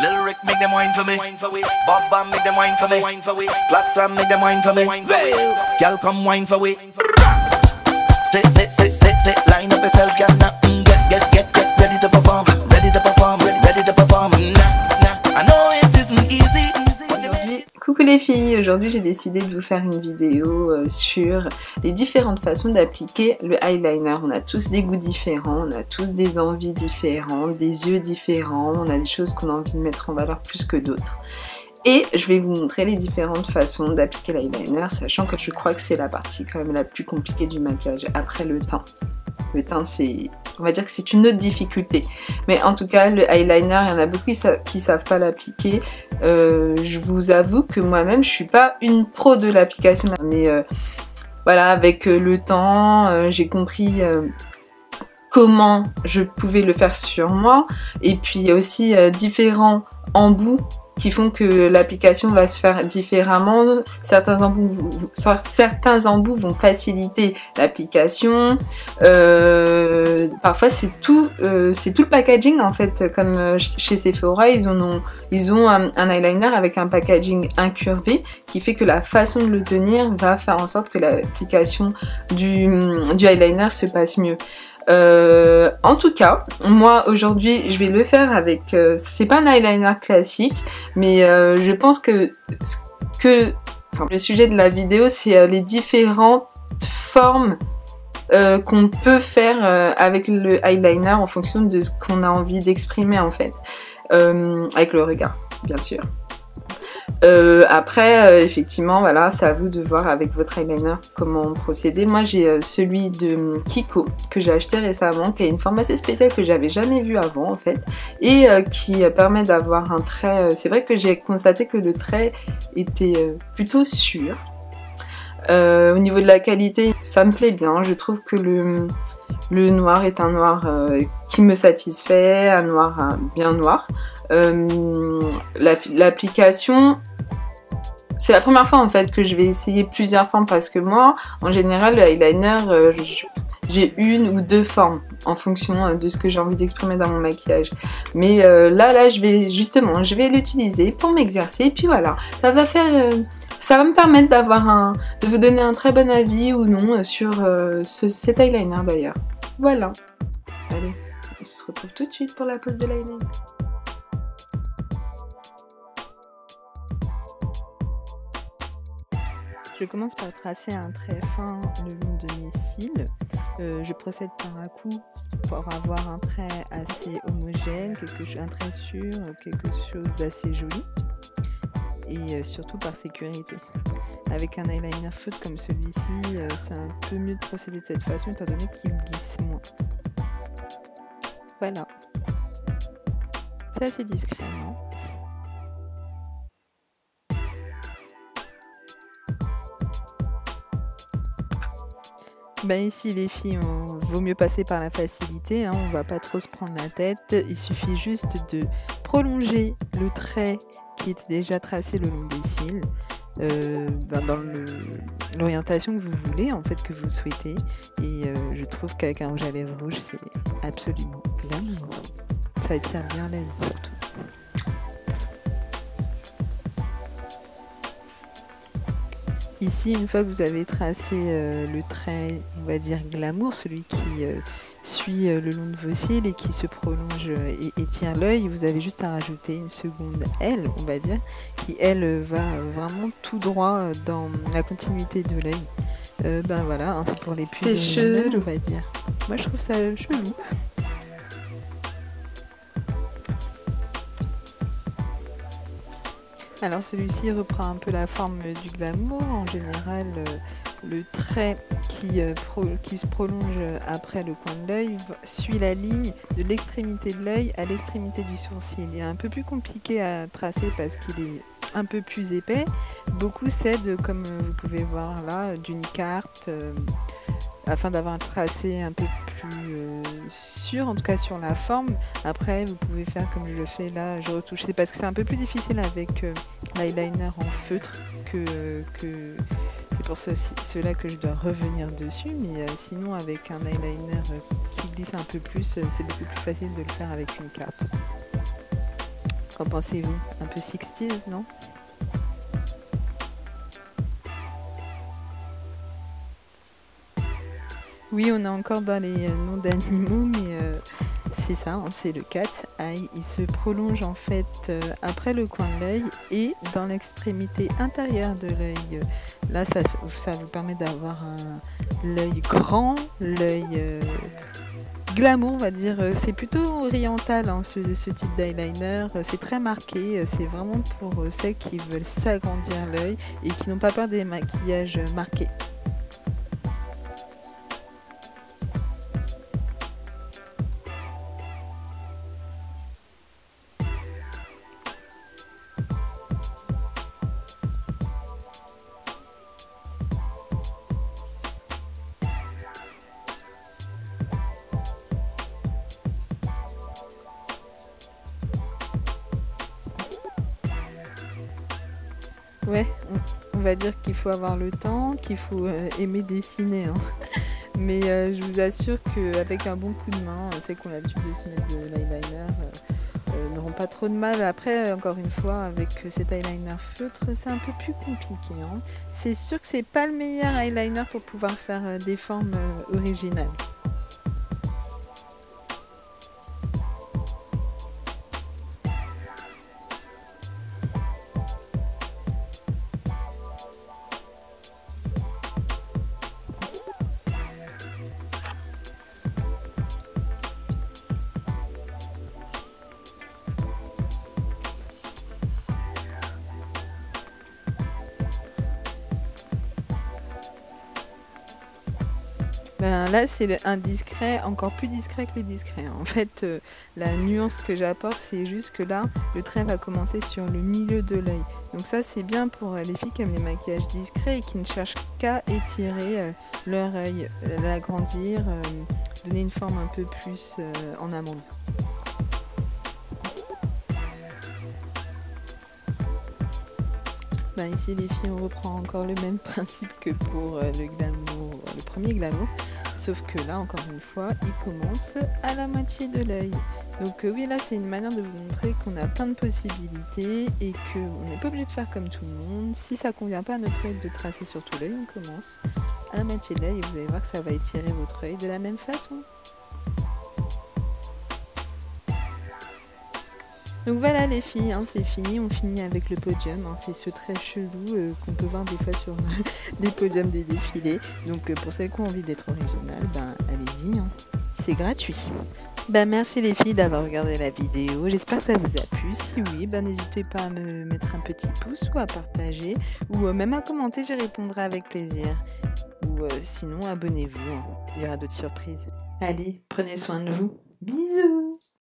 Lil Rick make them wine for me. Bob Bam make them wine for me. Black Sam make them wine for me. Girl come wine for we. Sit, line up yourself, girl. Now get ready to perform. Ready to perform. Ready to perform. Nah, I know it isn't easy. Coucou les filles, aujourd'hui j'ai décidé de vous faire une vidéo sur les différentes façons d'appliquer le eyeliner. On a tous des goûts différents, on a tous des envies différentes, des yeux différents, on a des choses qu'on a envie de mettre en valeur plus que d'autres. Et je vais vous montrer les différentes façons d'appliquer l'eyeliner, sachant que je crois que c'est la partie quand même la plus compliquée du maquillage, après le teint. Le teint, on va dire que c'est une autre difficulté. Mais en tout cas, le eyeliner, il y en a beaucoup qui savent pas l'appliquer. Je vous avoue que moi-même, je suis pas une pro de l'application. Mais voilà, avec le temps, j'ai compris comment je pouvais le faire sur moi. Et puis aussi différents embouts qui font que l'application va se faire différemment. Certains embouts vont faciliter l'application. Parfois c'est tout le packaging en fait, comme chez Sephora, ils ont un eyeliner avec un packaging incurvé qui fait que la façon de le tenir va faire en sorte que l'application du eyeliner se passe mieux. En tout cas, moi aujourd'hui je vais le faire avec, c'est pas un eyeliner classique, mais je pense que le sujet de la vidéo c'est les différentes formes qu'on peut faire avec le eyeliner en fonction de ce qu'on a envie d'exprimer en fait, avec le regard bien sûr. Après effectivement voilà, c'est à vous de voir avec votre eyeliner comment procéder. Moi j'ai celui de Kiko que j'ai acheté récemment, qui a une forme assez spéciale que j'avais jamais vue avant en fait, et qui permet d'avoir un trait, c'est vrai que j'ai constaté que le trait était plutôt sûr. Au niveau de la qualité, ça me plaît bien, je trouve que le noir est un noir qui me satisfait, un noir bien noir. L'application, c'est la première fois en fait que je vais essayer plusieurs formes, parce que moi en général le eyeliner j'ai une ou deux formes en fonction de ce que j'ai envie d'exprimer dans mon maquillage, mais là je vais l'utiliser pour m'exercer, et puis voilà, ça va me permettre de vous donner un très bon avis ou non sur cet eyeliner d'ailleurs. Voilà, allez, on se retrouve tout de suite pour la pose de l'eyeliner. Je commence par tracer un trait fin le long de mes cils. Je procède par à-coups pour avoir un trait assez homogène, un trait sûr, quelque chose d'assez joli. Et surtout par sécurité. Avec un eyeliner feutre comme celui-ci, c'est un peu mieux de procéder de cette façon étant donné qu'il glisse moins. Voilà. C'est assez discret, non ? Ben ici les filles, vaut mieux passer par la facilité, hein, on va pas trop se prendre la tête, il suffit juste de prolonger le trait qui était déjà tracé le long des cils, dans l'orientation que vous voulez, en fait, que vous souhaitez, et je trouve qu'avec un rouge à lèvres rouge c'est absolument glamour, ça attire bien l'œil surtout. Ici, une fois que vous avez tracé le trait, on va dire glamour, celui qui suit le long de vos cils et qui se prolonge et tient l'œil, vous avez juste à rajouter une seconde aile, on va dire, qui elle va vraiment tout droit dans la continuité de l'œil. Ben voilà, hein, c'est pour les plus originales, on va dire. Moi je trouve ça chelou. Alors celui-ci reprend un peu la forme du glamour. En général, le trait qui se prolonge après le coin de l'œil suit la ligne de l'extrémité de l'œil à l'extrémité du sourcil. Il est un peu plus compliqué à tracer parce qu'il est un peu plus épais. Beaucoup s'aident, comme vous pouvez voir là, d'une carte afin d'avoir un tracé un peu plus sûr, en tout cas sur la forme. Après vous pouvez faire comme je le fais là, je retouche. C'est parce que c'est un peu plus difficile avec l'eyeliner en feutre que c'est pour cela que je dois revenir dessus, mais sinon avec un eyeliner qui glisse un peu plus, c'est beaucoup plus facile de le faire avec une carte. Qu'en pensez-vous? Un peu 60s, non? Oui, on est encore dans les noms d'animaux, mais c'est ça, hein, c'est le cat's eye. Il se prolonge en fait après le coin de l'œil et dans l'extrémité intérieure de l'œil. Là, ça vous permet d'avoir l'œil grand, l'œil glamour, on va dire. C'est plutôt oriental, hein, ce type d'eyeliner. C'est très marqué. C'est vraiment pour celles qui veulent s'agrandir l'œil et qui n'ont pas peur des maquillages marqués. Ouais, on va dire qu'il faut avoir le temps, qu'il faut aimer dessiner, hein. Mais je vous assure qu'avec un bon coup de main, celles qui ont l'habitude de se mettre de l'eyeliner n'auront pas trop de mal. Après, encore une fois, avec cet eyeliner feutre, c'est un peu plus compliqué, hein. C'est sûr que c'est pas le meilleur eyeliner pour pouvoir faire des formes originales. Ben là, c'est un discret, encore plus discret que le discret. En fait, la nuance que j'apporte, c'est juste que là, le trait va commencer sur le milieu de l'œil. Donc ça, c'est bien pour les filles qui aiment les maquillages discrets et qui ne cherchent qu'à étirer leur œil, l'agrandir, donner une forme un peu plus en amande. Ben ici, les filles, on reprend encore le même principe que pour le glamour, le premier glamour. Sauf que là, encore une fois, il commence à la moitié de l'œil. Donc oui, là, c'est une manière de vous montrer qu'on a plein de possibilités et qu'on n'est pas obligé de faire comme tout le monde. Si ça ne convient pas à notre œil de tracer sur tout l'œil, on commence à la moitié de l'œil et vous allez voir que ça va étirer votre œil de la même façon. Donc voilà les filles, hein, c'est fini, on finit avec le podium, hein, c'est ce trait chelou qu'on peut voir des fois sur les podiums des défilés. Donc pour celles qui ont envie d'être originales, ben allez-y, hein, c'est gratuit. Ben merci les filles d'avoir regardé la vidéo, j'espère que ça vous a plu. Si oui, ben n'hésitez pas à me mettre un petit pouce ou à partager ou même à commenter, j'y répondrai avec plaisir. Ou sinon abonnez-vous, hein, il y aura d'autres surprises. Allez, prenez soin de vous, bisous.